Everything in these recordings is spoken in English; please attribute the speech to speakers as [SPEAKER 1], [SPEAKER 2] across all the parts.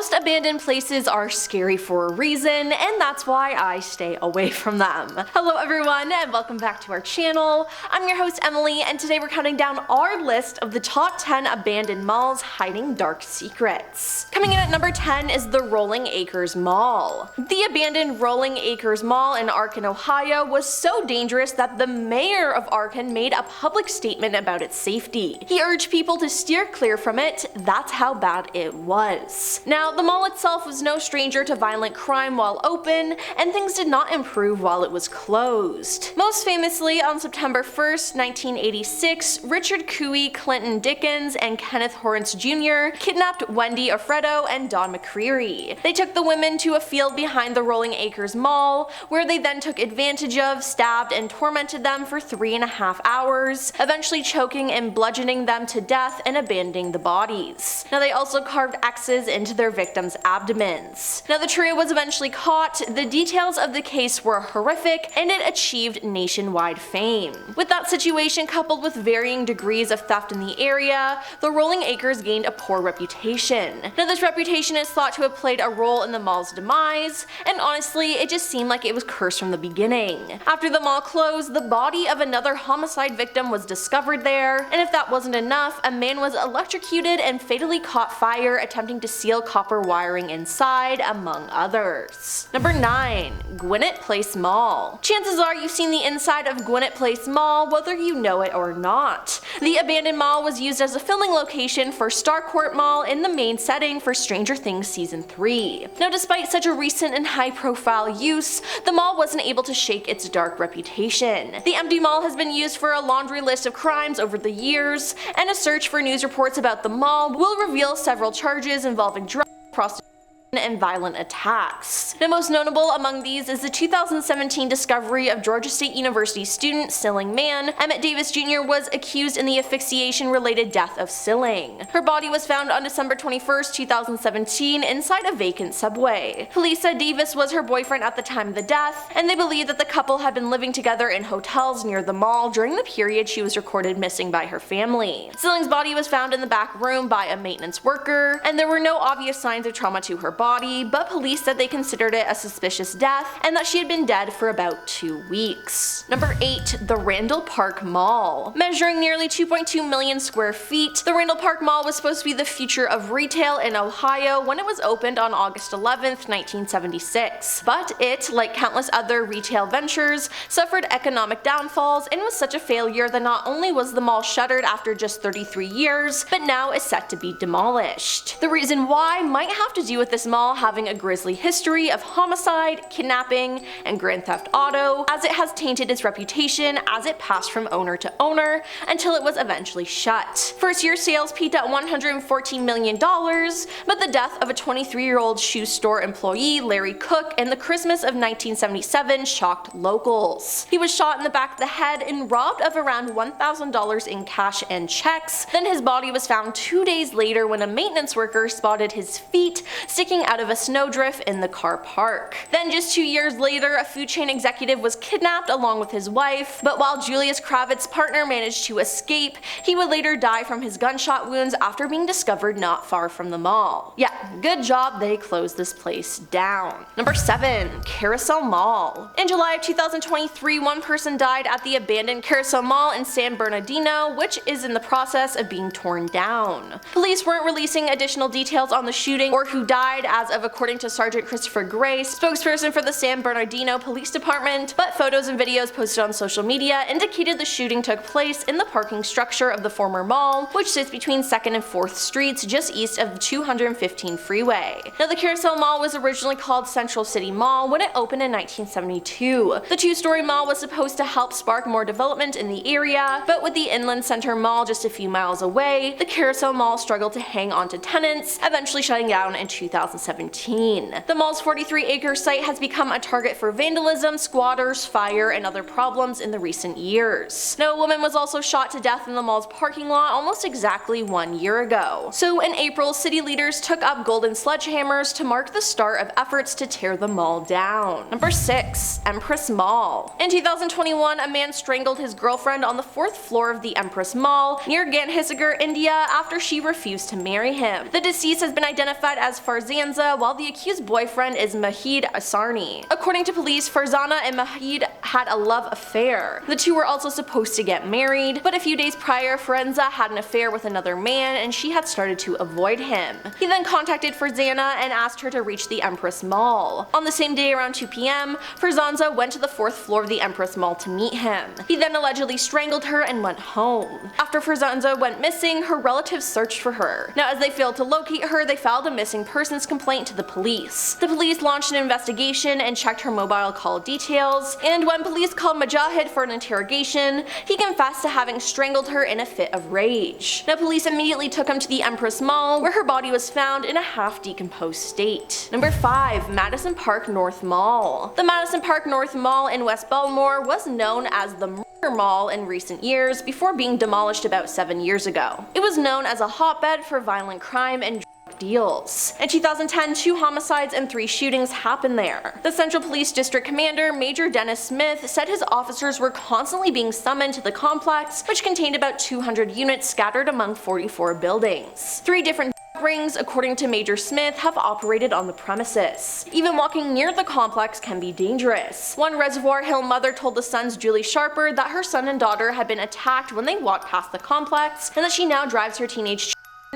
[SPEAKER 1] Most abandoned places are scary for a reason, and that's why I stay away from them. Hello everyone, and welcome back to our channel. I'm your host Emily, and today we're counting down our list of the top 10 abandoned malls hiding dark secrets. Coming in at number 10 is the Rolling Acres Mall. The abandoned Rolling Acres Mall in Arkin, Ohio was so dangerous that the mayor of Arkin made a public statement about its safety. He urged people to steer clear from it. That's how bad it was. Now, the mall itself was no stranger to violent crime while open, and things did not improve while it was closed. Most famously, on September 1st, 1986, Richard Cooey, Clinton Dickens, and Kenneth Horrence Jr. kidnapped Wendy Alfredo and Dawn McCreary. They took the women to a field behind the Rolling Acres Mall, where they then took advantage of, stabbed, and tormented them for 3.5 hours, eventually choking and bludgeoning them to death and abandoning the bodies. Now, they also carved X's into their victims' abdomens. Now, the trio was eventually caught. The details of the case were horrific, and it achieved nationwide fame. With that situation coupled with varying degrees of theft in the area, the Rolling Acres gained a poor reputation. Now, this reputation is thought to have played a role in the mall's demise, and honestly, it just seemed like it was cursed from the beginning. After the mall closed, the body of another homicide victim was discovered there, and if that wasn't enough, a man was electrocuted and fatally caught fire attempting to seal copper wiring inside, among others. Number 9. Gwinnett Place Mall. Chances are you've seen the inside of Gwinnett Place Mall, whether you know it or not. The abandoned mall was used as a filming location for Starcourt Mall in the main setting for Stranger Things Season 3. Now, despite such a recent and high-profile use, the mall wasn't able to shake its dark reputation. The empty mall has been used for a laundry list of crimes over the years, and a search for news reports about the mall will reveal several charges involving drugs, prostitution, and violent attacks. The most notable among these is the 2017 discovery of Georgia State University student Silling Man. Emmett Davis Jr. was accused in the asphyxiation-related death of Silling. Her body was found on December 21st, 2017 inside a vacant subway. Police said Davis was her boyfriend at the time of the death, and they believe that the couple had been living together in hotels near the mall during the period she was recorded missing by her family. Silling's body was found in the back room by a maintenance worker, and there were no obvious signs of trauma to her body, but police said they considered it a suspicious death and that she had been dead for about 2 weeks. Number 8. The Randall Park Mall. Measuring nearly 2.2 million square feet, the Randall Park Mall was supposed to be the future of retail in Ohio when it was opened on August 11th, 1976. But it, like countless other retail ventures, suffered economic downfalls and was such a failure that not only was the mall shuttered after just 33 years, but now is set to be demolished. The reason why might have to do with this mall having a grisly history of homicide, kidnapping, and grand theft auto, as it has tainted its reputation as it passed from owner to owner until it was eventually shut. First year sales peaked at $114 million, but the death of a 23-year-old shoe store employee, Larry Cook, in the Christmas of 1977 shocked locals. He was shot in the back of the head and robbed of around $1,000 in cash and checks. Then his body was found 2 days later when a maintenance worker spotted his feet sticking out of a snowdrift in the car park. Then just 2 years later, a food chain executive was kidnapped along with his wife, but while Julius Kravitz's partner managed to escape, he would later die from his gunshot wounds after being discovered not far from the mall. Yeah, good job they closed this place down. Number 7. Carousel Mall. In July of 2023, one person died at the abandoned Carousel Mall in San Bernardino, which is in the process of being torn down. Police weren't releasing additional details on the shooting or who died as of according to Sergeant Christopher Gray, spokesperson for the San Bernardino Police Department, but photos and videos posted on social media indicated the shooting took place in the parking structure of the former mall, which sits between 2nd and 4th Streets just east of the 215 freeway. Now, the Carousel Mall was originally called Central City Mall when it opened in 1972. The two-story mall was supposed to help spark more development in the area, but with the Inland Center Mall just a few miles away, the Carousel Mall struggled to hang on to tenants, eventually shutting down in 2017. The mall's 43-acre site has become a target for vandalism, squatters, fire, and other problems in the recent years. Now, a woman was also shot to death in the mall's parking lot almost exactly 1 year ago. So in April, city leaders took up golden sledgehammers to mark the start of efforts to tear the mall down. Number 6. Empress Mall. In 2021, a man strangled his girlfriend on the 4th floor of the Empress Mall near Gandhisigar, India, after she refused to marry him. The deceased has been identified as Farzan Farzaneh, while the accused boyfriend is Mahid Asarni. According to police, Farzaneh and Mahid had a love affair. The two were also supposed to get married, but a few days prior, Farzaneh had an affair with another man and she had started to avoid him. He then contacted Farzaneh and asked her to reach the Empress Mall. On the same day around 2 p.m., Farzaneh went to the 4th floor of the Empress Mall to meet him. He then allegedly strangled her and went home. After Farzaneh went missing, her relatives searched for her. Now, as they failed to locate her, they filed a missing persons complaint to the police. The police launched an investigation and checked her mobile call details, and when police called Mujahid for an interrogation, he confessed to having strangled her in a fit of rage. Now, police immediately took him to the Empress Mall, where her body was found in a half-decomposed state. Number 5. Madison Park North Mall. The Madison Park North Mall in West Baltimore was known as the Murder Mall in recent years before being demolished about 7 years ago. It was known as a hotbed for violent crime and deals. In 2010, 2 homicides and 3 shootings happened there. The Central Police District Commander, Major Dennis Smith, said his officers were constantly being summoned to the complex, which contained about 200 units scattered among 44 buildings. 3 different rings, according to Major Smith, have operated on the premises. Even walking near the complex can be dangerous. One Reservoir Hill mother told the Sun's Julie Sharper that her son and daughter had been attacked when they walked past the complex, and that she now drives her teenage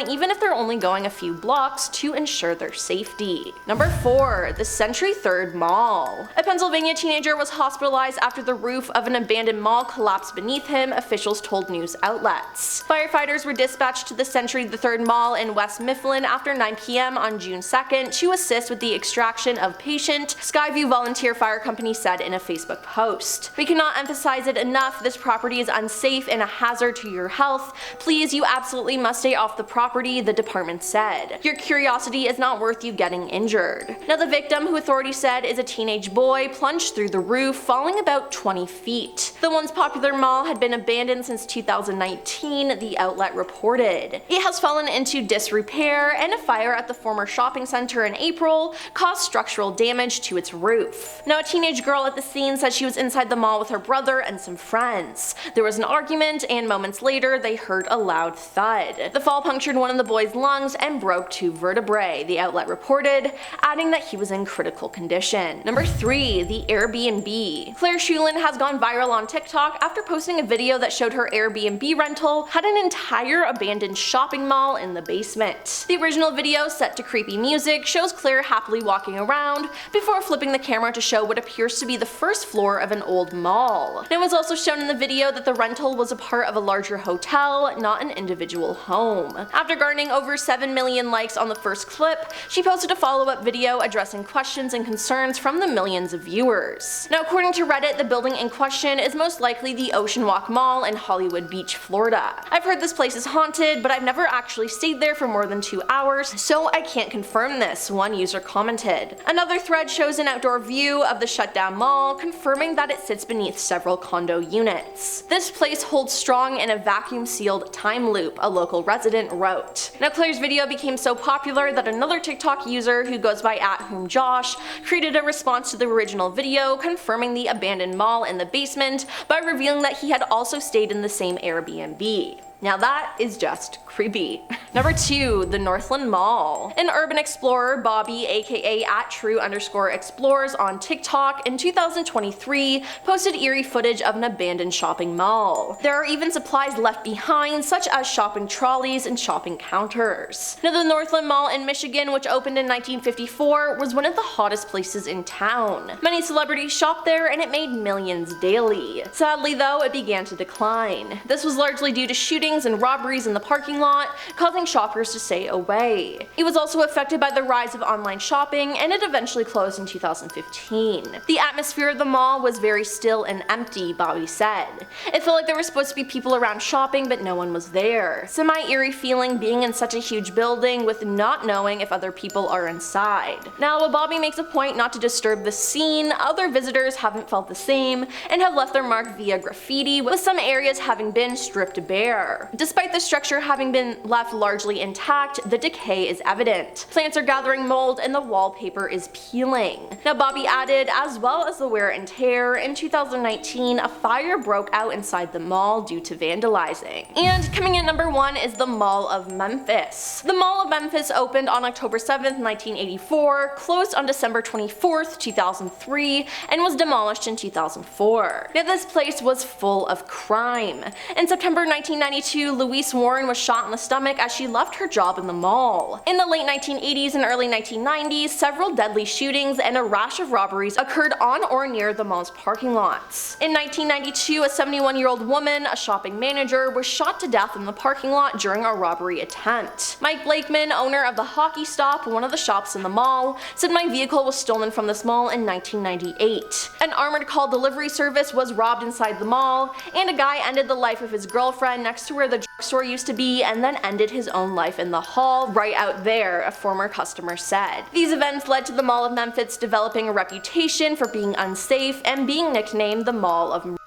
[SPEAKER 1] even if they're only going a few blocks to ensure their safety. Number 4. The Century 3rd Mall. A Pennsylvania teenager was hospitalized after the roof of an abandoned mall collapsed beneath him, officials told news outlets. Firefighters were dispatched to the Century 3rd Mall in West Mifflin after 9 p.m. on June 2nd to assist with the extraction of patient, Skyview Volunteer Fire Company said in a Facebook post. "We cannot emphasize it enough, this property is unsafe and a hazard to your health. Please, you absolutely must stay off the property," the department said. "Your curiosity is not worth you getting injured." Now, the victim, who authorities said is a teenage boy, plunged through the roof, falling about 20 feet. The once popular mall had been abandoned since 2019, the outlet reported. It has fallen into disrepair, and a fire at the former shopping center in April caused structural damage to its roof. Now, a teenage girl at the scene said she was inside the mall with her brother and some friends. There was an argument, and moments later, they heard a loud thud. The fall punctured one of the boy's lungs and broke 2 vertebrae, the outlet reported, adding that he was in critical condition. Number 3. The Airbnb. Claire Shulin has gone viral on TikTok after posting a video that showed her Airbnb rental had an entire abandoned shopping mall in the basement. The original video, set to creepy music, shows Claire happily walking around before flipping the camera to show what appears to be the first floor of an old mall. It was also shown in the video that the rental was a part of a larger hotel, not an individual home. After garnering over 7 million likes on the first clip, she posted a follow-up video addressing questions and concerns from the millions of viewers. Now, according to Reddit, the building in question is most likely the Ocean Walk Mall in Hollywood Beach, Florida. "I've heard this place is haunted, but I've never actually stayed there for more than 2 hours, so I can't confirm this," one user commented. Another thread shows an outdoor view of the shutdown mall, confirming that it sits beneath several condo units. "This place holds strong in a vacuum-sealed time loop," a local resident wrote. Now, Claire's video became so popular that another TikTok user, who goes by @whomjosh, created a response to the original video confirming the abandoned mall in the basement by revealing that he had also stayed in the same Airbnb. Now that is just creepy. Number 2. The Northland Mall. An urban explorer, Bobby, aka @true_explorers on TikTok, in 2023 posted eerie footage of an abandoned shopping mall. There are even supplies left behind, such as shopping trolleys and shopping counters. Now, the Northland Mall in Michigan, which opened in 1954, was one of the hottest places in town. Many celebrities shopped there and it made millions daily. Sadly though, it began to decline. This was largely due to shootings and robberies in the parking lot, causing shoppers to stay away. It was also affected by the rise of online shopping, and it eventually closed in 2015. "The atmosphere of the mall was very still and empty," Bobby said. "It felt like there were supposed to be people around shopping, but no one was there. Semi-eerie feeling being in such a huge building with not knowing if other people are inside." Now, while Bobby makes a point not to disturb the scene, other visitors haven't felt the same and have left their mark via graffiti, with some areas having been stripped bare. there. Despite the structure having been left largely intact, the decay is evident. Plants are gathering mold and the wallpaper is peeling. Now Bobby added, as well as the wear and tear, in 2019 a fire broke out inside the mall due to vandalizing. And coming in number 1 is the Mall of Memphis. The Mall of Memphis opened on October 7th, 1984, closed on December 24th, 2003, and was demolished in 2004. Now this place was full of crime. In September 1992, Louise Warren was shot in the stomach as she left her job in the mall. In the late 1980s and early 1990s, several deadly shootings and a rash of robberies occurred on or near the mall's parking lots. In 1992, a 71-year-old woman, a shopping manager, was shot to death in the parking lot during a robbery attempt. Mike Blakeman, owner of the Hockey Stop, one of the shops in the mall, said, "My vehicle was stolen from this mall in 1998. An armored call delivery service was robbed inside the mall, and a guy ended the life of his girlfriend next to where the drugstore used to be and then ended his own life in the hall right out there," a former customer said. These events led to the Mall of Memphis developing a reputation for being unsafe and being nicknamed the Mall of Murder.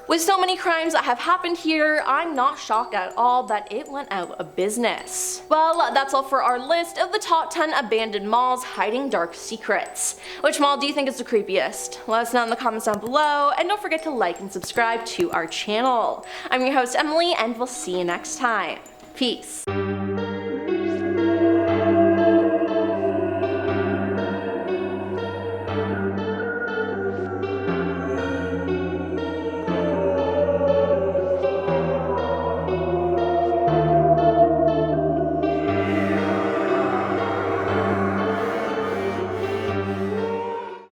[SPEAKER 1] With so many crimes that have happened here, I'm not shocked at all that it went out of business. Well, that's all for our list of the top 10 abandoned malls hiding dark secrets. Which mall do you think is the creepiest? Let us know in the comments down below, and don't forget to like and subscribe to our channel. I'm your host Emily, and we'll see you next time. Peace.